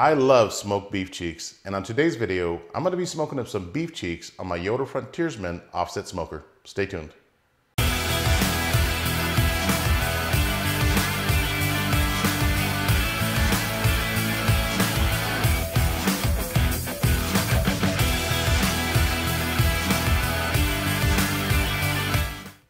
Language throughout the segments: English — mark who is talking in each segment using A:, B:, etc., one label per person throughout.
A: I love smoked beef cheeks, and on today's video, I'm going to be smoking up some beef cheeks on my Yoder Frontiersman offset smoker. Stay tuned.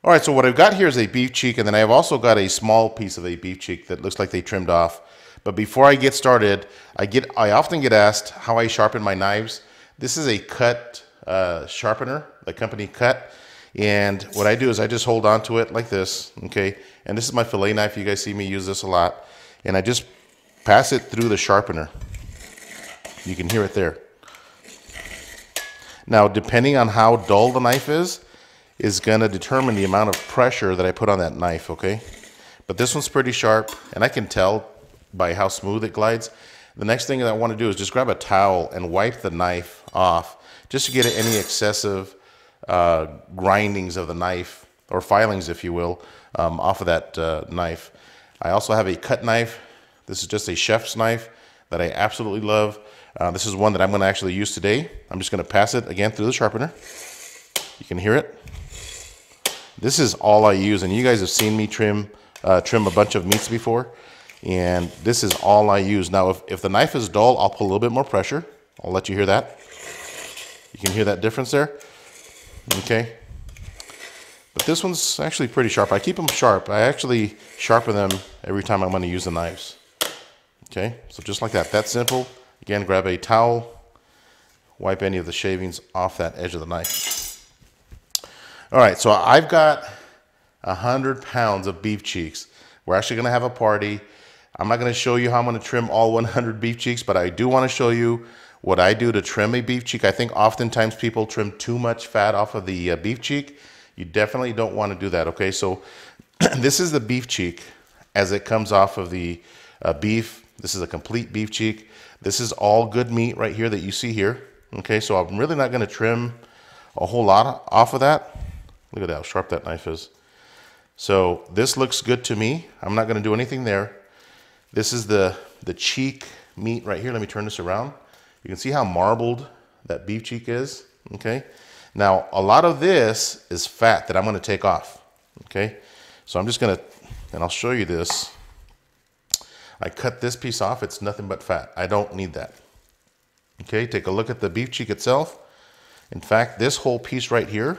A: All right, so what I've got here is a beef cheek, and then I've also got a small piece of a beef cheek that looks like they trimmed off. But before I get started, I often get asked how I sharpen my knives. This is a cut sharpener, the company Cut. And what I do is I just hold on to it like this, okay? And this is my fillet knife. You guys see me use this a lot. And I just pass it through the sharpener. You can hear it there. Now, depending on how dull the knife is going to determine the amount of pressure that I put on that knife, okay? But this one's pretty sharp, and I can tell by how smooth it glides. The next thing that I want to do is just grab a towel and wipe the knife off just to get any excessive grindings of the knife, or filings if you will, off of that knife. I also have a cut knife. This is just a chef's knife that I absolutely love. This is one that I'm going to actually use today. I'm just going to pass it again through the sharpener. You can hear it. This is all I use, and you guys have seen me trim a bunch of meats before, and this is all I use. Now, if the knife is dull, I'll put a little bit more pressure. I'll let you hear that. You can hear that difference there, okay? But this one's actually pretty sharp. I keep them sharp. I actually sharpen them every time I'm going to use the knives, okay? So just like that. That's simple. Again, grab a towel, wipe any of the shavings off that edge of the knife. All right, so I've got 100 pounds of beef cheeks. We're actually gonna have a party. I'm not gonna show you how I'm gonna trim all 100 beef cheeks, but I do wanna show you what I do to trim a beef cheek. I think oftentimes people trim too much fat off of the beef cheek. You definitely don't wanna do that, okay? So this is the beef cheek as it comes off of the beef. This is a complete beef cheek. This is all good meat right here that you see here, okay? So I'm really not gonna trim a whole lot off of that. Look at how sharp that knife is. So this looks good to me. I'm not gonna do anything there. This is the cheek meat right here. Let me turn this around. You can see how marbled that beef cheek is, okay? Now, a lot of this is fat that I'm gonna take off, okay? So I'm just gonna, and I'll show you this. I cut this piece off, it's nothing but fat. I don't need that. Okay, take a look at the beef cheek itself. In fact, this whole piece right here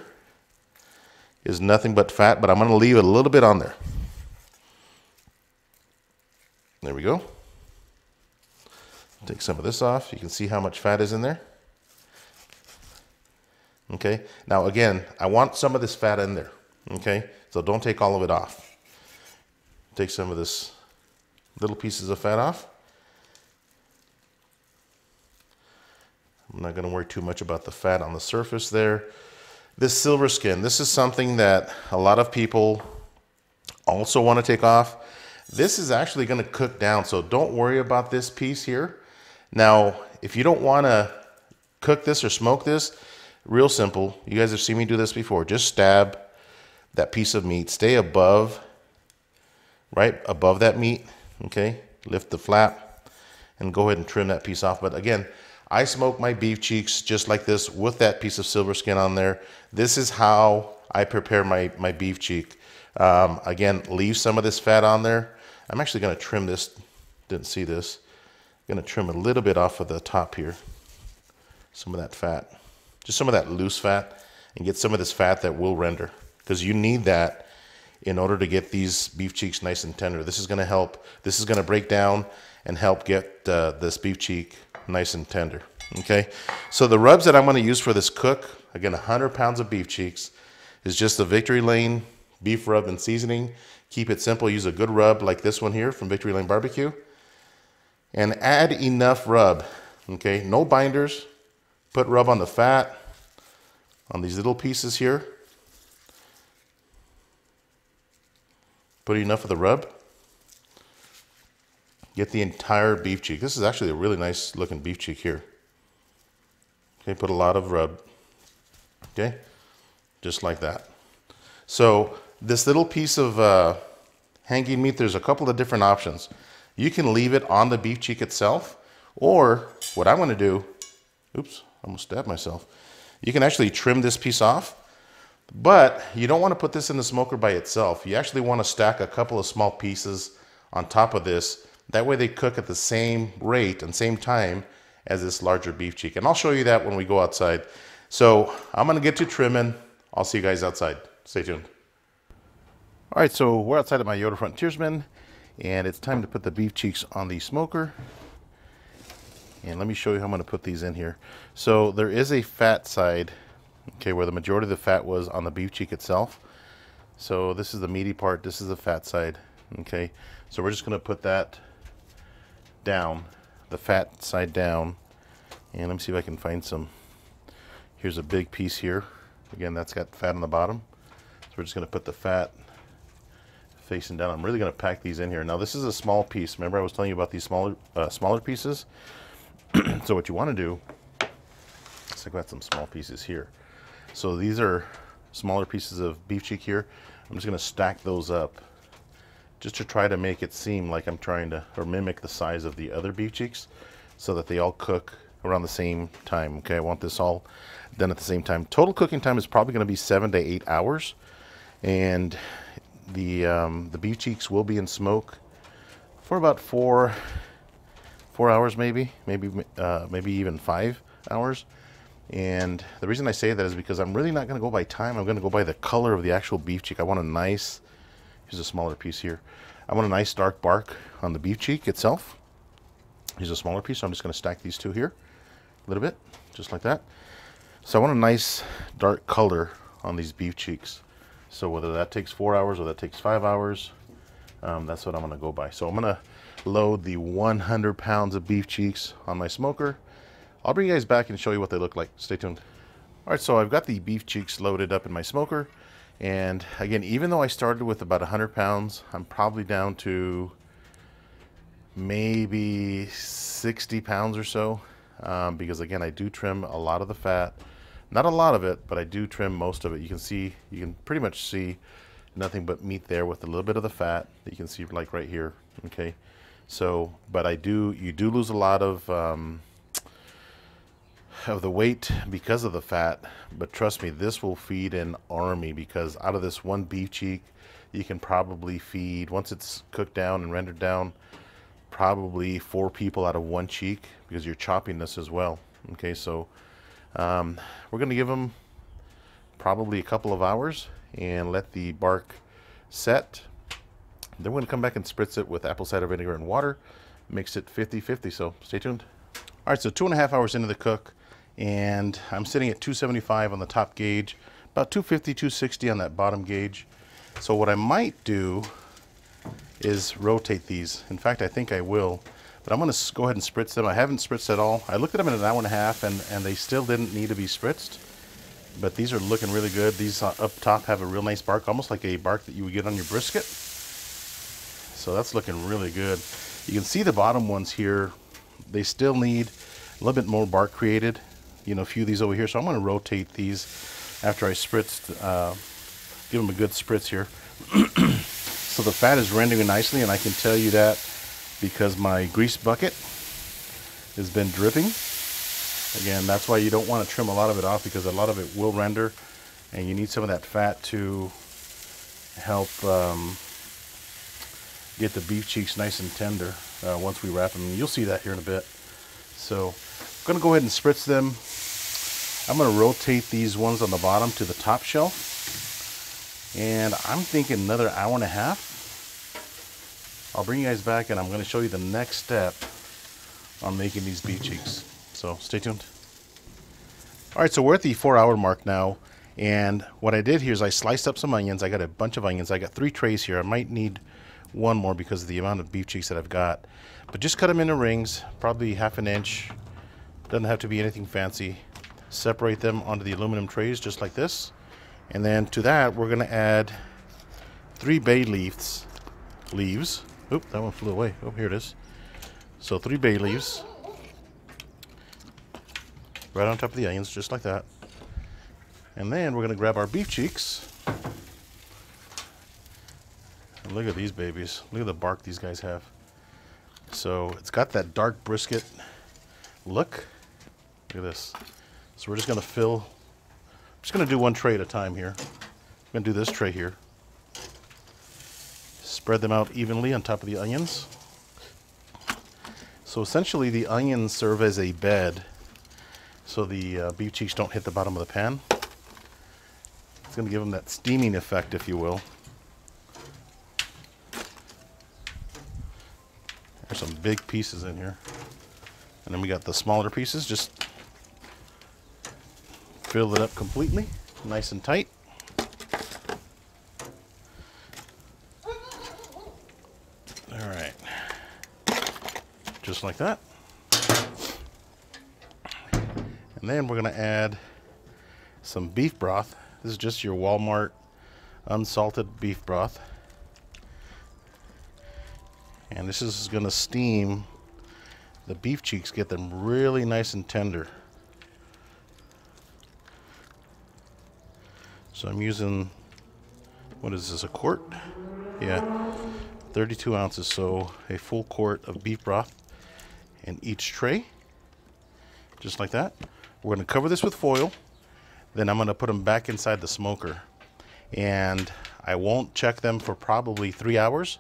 A: is nothing but fat, but I'm gonna leave it a little bit on there. There we go. Take some of this off. You can see how much fat is in there. Okay, now again, I want some of this fat in there, okay? So don't take all of it off. Take some of this little pieces of fat off. I'm not gonna worry too much about the fat on the surface there. This silver skin, this is something that a lot of people also want to take off. This is actually going to cook down, so don't worry about this piece here. Now, if you don't want to cook this or smoke this, real simple. You guys have seen me do this before. Just stab that piece of meat. Stay above, right above that meat, okay? Lift the flap and go ahead and trim that piece off. But again, I smoke my beef cheeks just like this with that piece of silver skin on there. This is how I prepare my beef cheek. Again, leave some of this fat on there. I'm actually gonna trim this, didn't see this. I'm gonna trim a little bit off of the top here. Some of that fat, just some of that loose fat, and get some of this fat that will render, because you need that in order to get these beef cheeks nice and tender. This is gonna help, this is gonna break down and help get this beef cheek nice and tender, okay? So the rubs that I'm gonna use for this cook, again, 100 pounds of beef cheeks, is just the Victory Lane beef rub and seasoning. Keep it simple, use a good rub like this one here from Victory Lane Barbecue. And add enough rub, okay? No binders. Put rub on the fat, on these little pieces here. Put enough of the rub. Get the entire beef cheek. This is actually a really nice looking beef cheek here. Okay, put a lot of rub. Okay, just like that. So this little piece of hanging meat, there's a couple of different options. You can leave it on the beef cheek itself, Or what I'm gonna do, oops, I almost stabbed myself. You can actually trim this piece off, but you don't want to put this in the smoker by itself. You actually want to stack a couple of small pieces on top of this. That way they cook at the same rate and same time as this larger beef cheek. And I'll show you that when we go outside. So I'm gonna get to trimming. I'll see you guys outside. Stay tuned. All right, so we're outside at my Yoder Frontiersman, and it's time to put the beef cheeks on the smoker. And let me show you how I'm gonna put these in here. So there is a fat side, okay, where the majority of the fat was on the beef cheek itself. So this is the meaty part, this is the fat side, okay? So we're just gonna put that down, the fat side down. And let me see if I can find some. Here's a big piece here. Again, that's got fat on the bottom. So we're just gonna put the fat facing down. I'm really gonna pack these in here. Now this is a small piece. Remember I was telling you about these smaller pieces? So what you wanna do, so I've got some small pieces here. So these are smaller pieces of beef cheek here. I'm just gonna stack those up just to try to make it seem like I'm trying to, or mimic the size of the other beef cheeks so that they all cook around the same time, okay? I want this all done at the same time. Total cooking time is probably gonna be 7 to 8 hours. And the beef cheeks will be in smoke for about four hours, maybe even 5 hours. And the reason I say that is because I'm really not going to go by time. I'm going to go by the color of the actual beef cheek. I want a nice, here's a smaller piece here. I want a nice dark bark on the beef cheek itself. Here's a smaller piece, so I'm just going to stack these two here a little bit, just like that. So I want a nice dark color on these beef cheeks. So whether that takes 4 hours or that takes 5 hours, that's what I'm going to go by. So I'm going to load the 100 pounds of beef cheeks on my smoker. I'll bring you guys back and show you what they look like. Stay tuned. All right, so I've got the beef cheeks loaded up in my smoker. And again, even though I started with about 100 pounds, I'm probably down to maybe 60 pounds or so. Because again, I do trim a lot of the fat. Not a lot of it, but I do trim most of it. You can pretty much see nothing but meat there with a little bit of the fat that you can see like right here, okay? So, but you do lose a lot of the weight because of the fat, but trust me, this will feed an army, because out of this one beef cheek, you can probably feed, once it's cooked down and rendered down, probably 4 people out of one cheek, because you're chopping this as well, okay? So we're gonna give them probably a couple of hours and let the bark set. Then we're gonna come back and spritz it with apple cider vinegar and water, mix it 50-50, so stay tuned. All right, so 2.5 hours into the cook, and I'm sitting at 275 on the top gauge, about 250, 260 on that bottom gauge. So what I might do is rotate these. In fact, I think I will, but I'm gonna go ahead and spritz them. I haven't spritzed at all. I looked at them in an hour and a half, and they still didn't need to be spritzed, but these are looking really good. These up top have a real nice bark, almost like a bark that you would get on your brisket. So that's looking really good. You can see the bottom ones here, they still need a little bit more bark created. You know, a few of these over here. So I'm going to rotate these after I spritzed, give them a good spritz here. So the fat is rendering nicely, and I can tell you that because my grease bucket has been dripping. Again, that's why you don't want to trim a lot of it off, because a lot of it will render, and you need some of that fat to help get the beef cheeks nice and tender once we wrap them. You'll see that here in a bit. So I'm going to go ahead and spritz them. I'm going to rotate these ones on the bottom to the top shelf, and I'm thinking another hour and a half. I'll bring you guys back, and I'm going to show you the next step on making these beef cheeks. So stay tuned. All right, so we're at the 4-hour mark now, and what I did here is I sliced up some onions. I got a bunch of onions. I got 3 trays here. I might need one more because of the amount of beef cheeks that I've got, but just cut them into rings, probably 1/2 inch. Doesn't have to be anything fancy. Separate them onto the aluminum trays just like this, and then to that we're going to add 3 bay leaves. Oop, that one flew away. Oh, here it is. So 3 bay leaves right on top of the onions, just like that. And then we're going to grab our beef cheeks. And look at these babies. Look at the bark these guys have. So it's got that dark brisket Look at this. So we're just gonna fill, I'm just gonna do one tray at a time here. I'm gonna do this tray here. Spread them out evenly on top of the onions. So essentially the onions serve as a bed so the beef cheeks don't hit the bottom of the pan. It's gonna give them that steaming effect, if you will. There's some big pieces in here. And then we got the smaller pieces, just fill it up completely, nice and tight. All right, just like that. And then we're gonna add some beef broth. This is just your Walmart unsalted beef broth. And this is gonna steam the beef cheeks, get them really nice and tender. So I'm using, what is this, a quart? Yeah, 32 ounces, so a full quart of beef broth in each tray, just like that. We're gonna cover this with foil, then I'm gonna put them back inside the smoker. And I won't check them for probably 3 hours.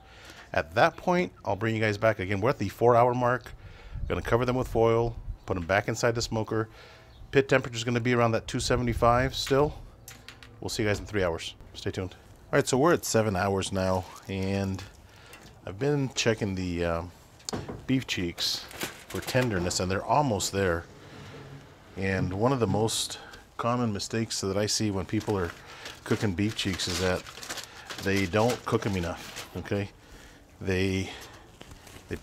A: At that point, I'll bring you guys back again. We're at the 4-hour mark. Gonna cover them with foil, put them back inside the smoker. Pit temperature is gonna be around that 275 still. We'll see you guys in 3 hours. Stay tuned. All right, so we're at 7 hours now, and I've been checking the beef cheeks for tenderness, and they're almost there. And one of the most common mistakes that I see when people are cooking beef cheeks is that they don't cook them enough, okay? They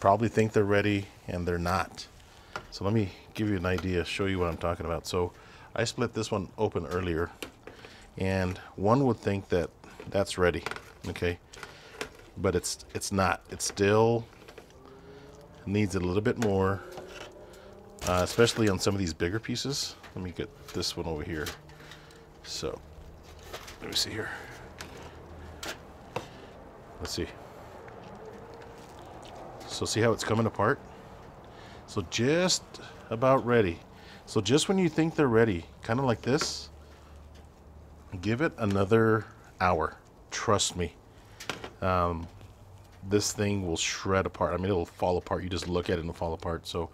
A: probably think they're ready, and they're not. So let me give you an idea, show you what I'm talking about. So I split this one open earlier, and one would think that that's ready, okay? But it's not. It still needs a little bit more, especially on some of these bigger pieces. Let me get this one over here. So let me see here. Let's see. So see how it's coming apart? So just about ready. So just when you think they're ready, kind of like this, give it another hour. Trust me. This thing will shred apart. I mean, it'll fall apart. You just look at it and it'll fall apart. So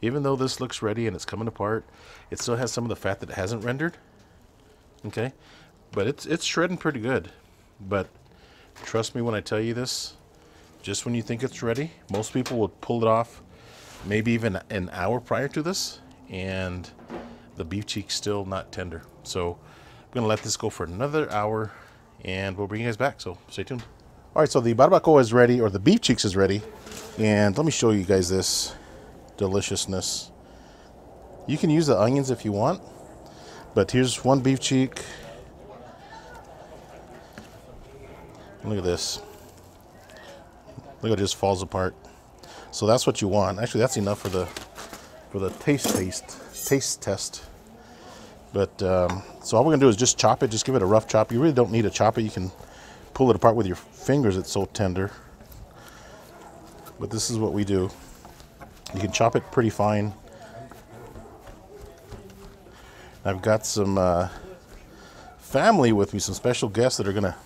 A: even though this looks ready and it's coming apart, it still has some of the fat that it hasn't rendered. Okay? But it's shredding pretty good. But trust me when I tell you this, just when you think it's ready, most people will pull it off maybe even an hour prior to this, and the beef cheek's still not tender. So I'm gonna let this go for another hour, and we'll bring you guys back, so stay tuned. All right, so the barbacoa is ready, or the beef cheeks is ready, and let me show you guys this deliciousness. You can use the onions if you want, but here's one beef cheek. Look at this. Look, it just falls apart. So that's what you want. Actually, that's enough for the taste test. But so all we're gonna do is just chop it. Just give it a rough chop. You really don't need to chop it. You can pull it apart with your fingers. It's so tender. But this is what we do. You can chop it pretty fine. I've got some family with me, some special guests that are gonna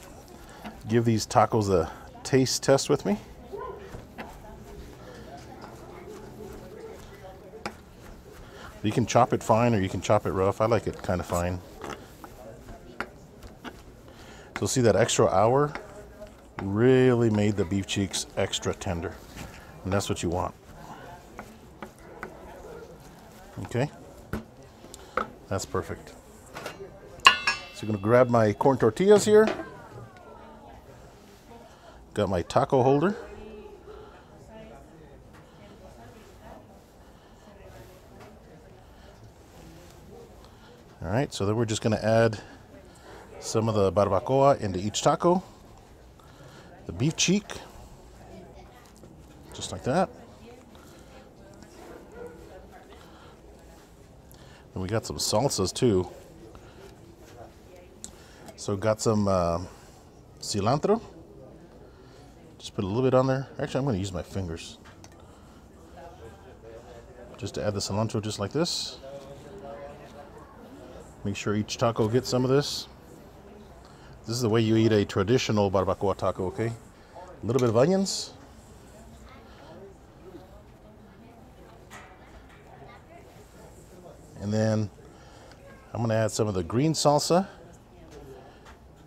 A: give these tacos a taste test with me. You can chop it fine or you can chop it rough. I like it kind of fine. So see, that extra hour really made the beef cheeks extra tender. And that's what you want. Okay? That's perfect. So I'm gonna grab my corn tortillas here. Got my taco holder. All right, so then we're just gonna add some of the barbacoa into each taco. The beef cheek, just like that. And we got some salsas too. So got some cilantro. Just put a little bit on there. Actually, I'm gonna use my fingers. just to add the cilantro just like this. Make sure each taco gets some of this. This is the way you eat a traditional barbacoa taco, okay? A little bit of onions. And then I'm gonna add some of the green salsa.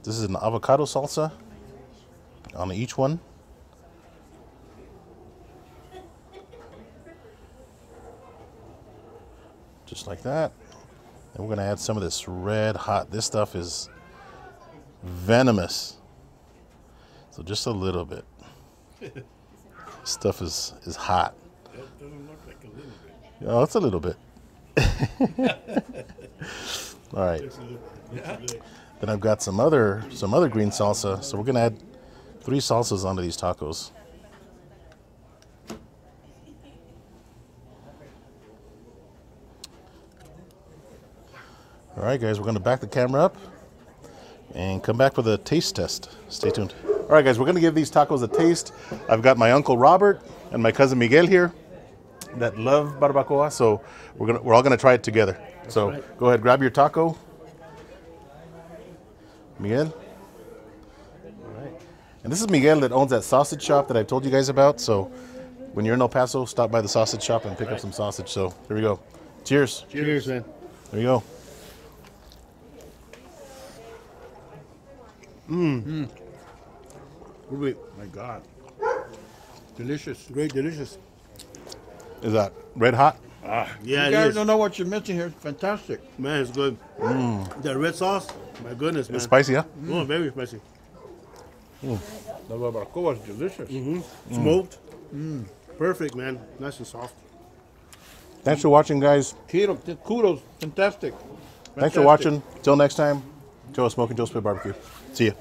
A: This is an avocado salsa on each one. Just like that. And we're gonna add some of this red hot. This stuff is venomous. So just a little bit. Stuff is hot.
B: That doesn't look like a little bit.
A: Oh, it's a little bit. All right. Then I've got some other green salsa. So we're gonna add 3 salsas onto these tacos. All right, guys, we're gonna back the camera up and come back for the taste test. Stay tuned. All right, guys, we're gonna give these tacos a taste. I've got my Uncle Robert and my cousin Miguel here that love barbacoa, so we're all gonna try it together. So right. Go ahead, grab your taco. Miguel. All right. And this is Miguel that owns that sausage shop that I've told you guys about. So when you're in El Paso, stop by the sausage shop and pick up some sausage. So here we go. Cheers.
B: Cheers, man.
A: There you go.
B: My God. Delicious. Great, delicious.
A: Is that red hot?
B: Yeah,
C: you guys don't know what you're missing here. It's fantastic.
B: Man, it's good. That red sauce, my goodness, man.
A: It's spicy, huh?
B: Oh, very spicy.
C: The barbacoa is delicious.
B: Smoked. Perfect, man. Nice and soft.
A: Thanks for watching, guys.
C: Kudos. Fantastic.
A: Thanks for watching. Till next time, Joe, Smokin Joe Spit Barbecue. See ya.